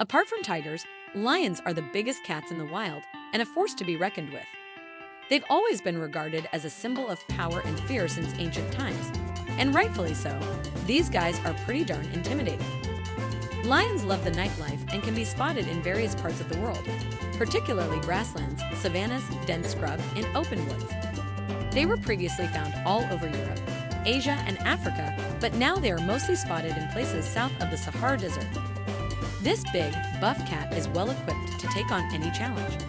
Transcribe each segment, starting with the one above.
Apart from tigers, lions are the biggest cats in the wild and a force to be reckoned with. They've always been regarded as a symbol of power and fear since ancient times, and rightfully so. These guys are pretty darn intimidating. Lions love the nightlife and can be spotted in various parts of the world, particularly grasslands, savannas, dense scrub, and open woods. They were previously found all over Europe, Asia, and Africa, but now they are mostly spotted in places south of the Sahara Desert. This big, buff cat is well equipped to take on any challenge.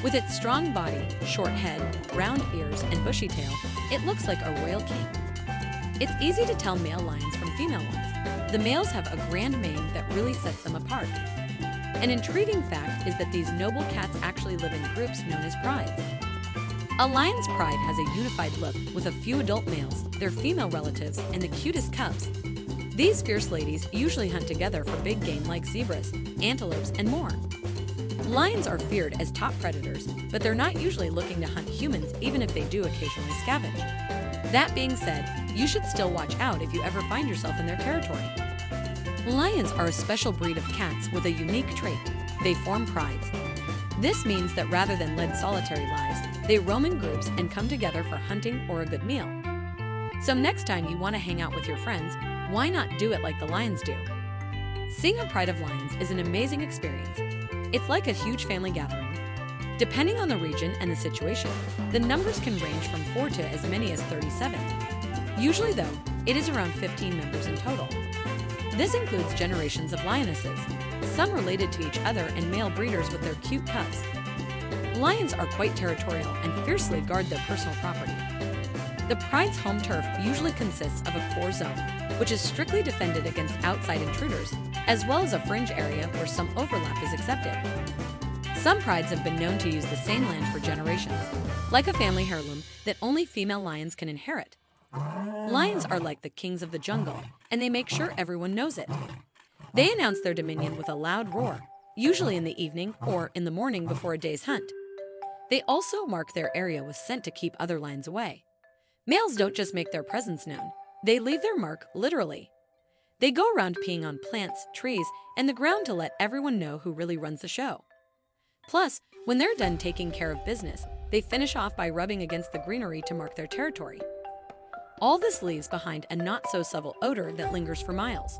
With its strong body, short head, round ears, and bushy tail, it looks like a royal king. It's easy to tell male lions from female ones. The males have a grand mane that really sets them apart. An intriguing fact is that these noble cats actually live in groups known as prides. A lion's pride has a unified look with a few adult males, their female relatives, and the cutest cubs. These fierce ladies usually hunt together for big game like zebras, antelopes, and more. Lions are feared as top predators, but they're not usually looking to hunt humans even if they do occasionally scavenge. That being said, you should still watch out if you ever find yourself in their territory. Lions are a special breed of cats with a unique trait. They form prides. This means that rather than lead solitary lives, they roam in groups and come together for hunting or a good meal. So next time you want to hang out with your friends, why not do it like the lions do? Seeing a pride of lions is an amazing experience. It's like a huge family gathering. Depending on the region and the situation, the numbers can range from 4 to as many as 37. Usually though, it is around 15 members in total. This includes generations of lionesses, some related to each other and male breeders with their cute cubs. Lions are quite territorial and fiercely guard their personal property. The pride's home turf usually consists of a core zone, which is strictly defended against outside intruders, as well as a fringe area where some overlap is accepted. Some prides have been known to use the same land for generations, like a family heirloom that only female lions can inherit. Lions are like the kings of the jungle, and they make sure everyone knows it. They announce their dominion with a loud roar, usually in the evening or in the morning before a day's hunt. They also mark their area with scent to keep other lions away. Males don't just make their presence known, they leave their mark literally. They go around peeing on plants, trees, and the ground to let everyone know who really runs the show. Plus, when they're done taking care of business, they finish off by rubbing against the greenery to mark their territory. All this leaves behind a not-so-subtle odor that lingers for miles.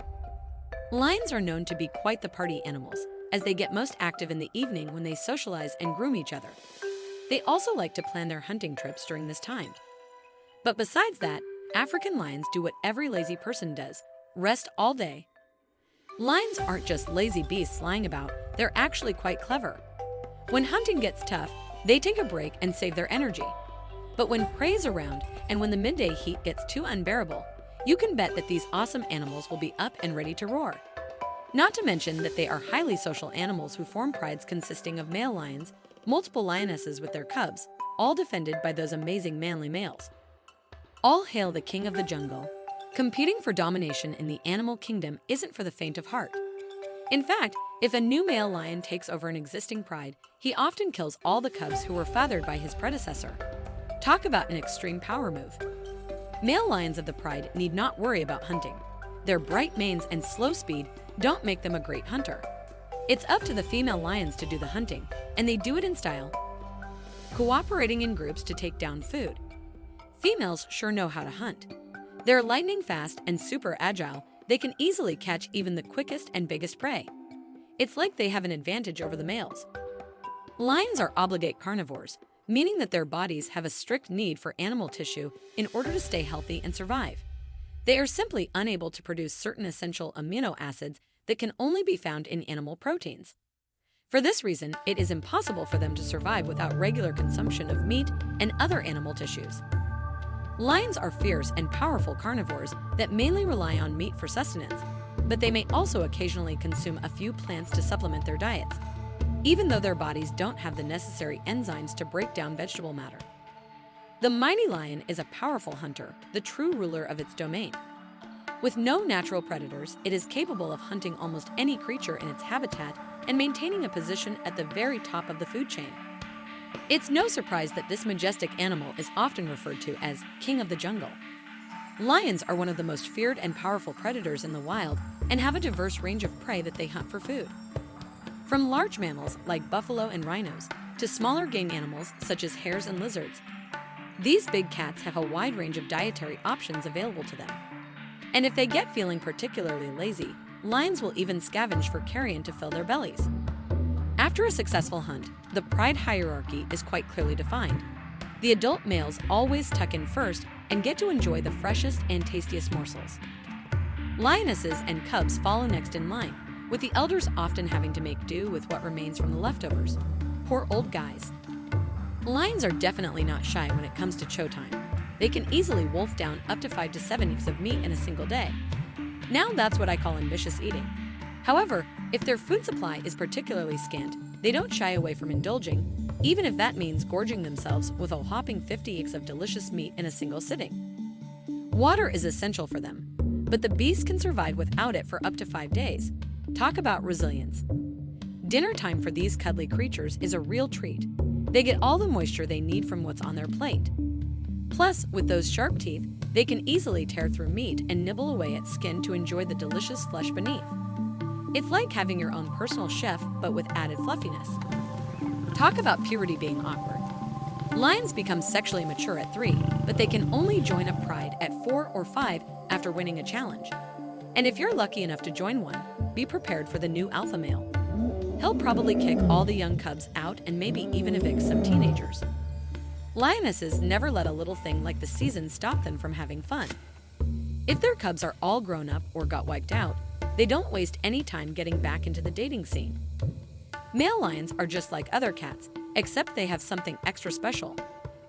Lions are known to be quite the party animals, as they get most active in the evening when they socialize and groom each other. They also like to plan their hunting trips during this time. But besides that, African lions do what every lazy person does: rest all day. Lions aren't just lazy beasts lying about, they're actually quite clever. When hunting gets tough, they take a break and save their energy. But when prey is around and when the midday heat gets too unbearable, you can bet that these awesome animals will be up and ready to roar. Not to mention that they are highly social animals who form prides consisting of male lions, multiple lionesses with their cubs, all defended by those amazing manly males. All hail the king of the jungle. Competing for domination in the animal kingdom isn't for the faint of heart. In fact, if a new male lion takes over an existing pride, he often kills all the cubs who were fathered by his predecessor. Talk about an extreme power move. Male lions of the pride need not worry about hunting. Their bright manes and slow speed don't make them a great hunter. It's up to the female lions to do the hunting, and they do it in style, cooperating in groups to take down food. Females sure know how to hunt. They're lightning fast and super agile. They can easily catch even the quickest and biggest prey. It's like they have an advantage over the males. Lions are obligate carnivores, meaning that their bodies have a strict need for animal tissue in order to stay healthy and survive. They are simply unable to produce certain essential amino acids that can only be found in animal proteins. For this reason, it is impossible for them to survive without regular consumption of meat and other animal tissues. Lions are fierce and powerful carnivores that mainly rely on meat for sustenance, but they may also occasionally consume a few plants to supplement their diets, even though their bodies don't have the necessary enzymes to break down vegetable matter. The mighty lion is a powerful hunter, the true ruler of its domain. With no natural predators, it is capable of hunting almost any creature in its habitat and maintaining a position at the very top of the food chain. It's no surprise that this majestic animal is often referred to as king of the jungle. Lions are one of the most feared and powerful predators in the wild and have a diverse range of prey that they hunt for food. From large mammals like buffalo and rhinos to smaller game animals such as hares and lizards. These big cats have a wide range of dietary options available to them. And if they get feeling particularly lazy, lions will even scavenge for carrion to fill their bellies. After a successful hunt, the pride hierarchy is quite clearly defined. The adult males always tuck in first and get to enjoy the freshest and tastiest morsels. Lionesses and cubs follow next in line, with the elders often having to make do with what remains from the leftovers. Poor old guys. Lions are definitely not shy when it comes to showtime. They can easily wolf down up to 5 to 7 weeks of meat in a single day. Now that's what I call ambitious eating. However, if their food supply is particularly scant, they don't shy away from indulging, even if that means gorging themselves with a whopping 50 eggs of delicious meat in a single sitting. Water is essential for them, but the beast can survive without it for up to 5 days. Talk about resilience. Dinner time for these cuddly creatures is a real treat. They get all the moisture they need from what's on their plate. Plus, with those sharp teeth, they can easily tear through meat and nibble away at skin to enjoy the delicious flesh beneath. It's like having your own personal chef, but with added fluffiness. Talk about puberty being awkward. Lions become sexually mature at 3, but they can only join a pride at 4 or 5 after winning a challenge. And if you're lucky enough to join one, be prepared for the new alpha male. He'll probably kick all the young cubs out and maybe even evict some teenagers. Lionesses never let a little thing like the season stop them from having fun. If their cubs are all grown up or got wiped out, they don't waste any time getting back into the dating scene. Male lions are just like other cats, except they have something extra special.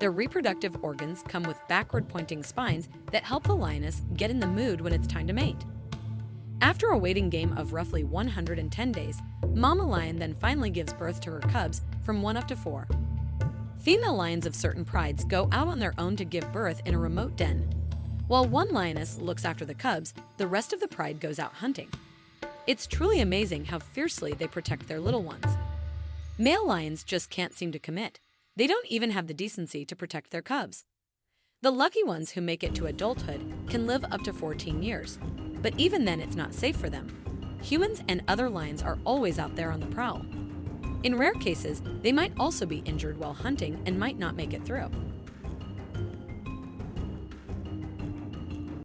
Their reproductive organs come with backward-pointing spines that help the lioness get in the mood when it's time to mate. After a waiting game of roughly 110 days, mama lion then finally gives birth to her cubs from 1 up to 4. Female lions of certain prides go out on their own to give birth in a remote den. While one lioness looks after the cubs, the rest of the pride goes out hunting. It's truly amazing how fiercely they protect their little ones. Male lions just can't seem to commit. They don't even have the decency to protect their cubs. The lucky ones who make it to adulthood can live up to 14 years, but even then it's not safe for them. Humans and other lions are always out there on the prowl. In rare cases, they might also be injured while hunting and might not make it through.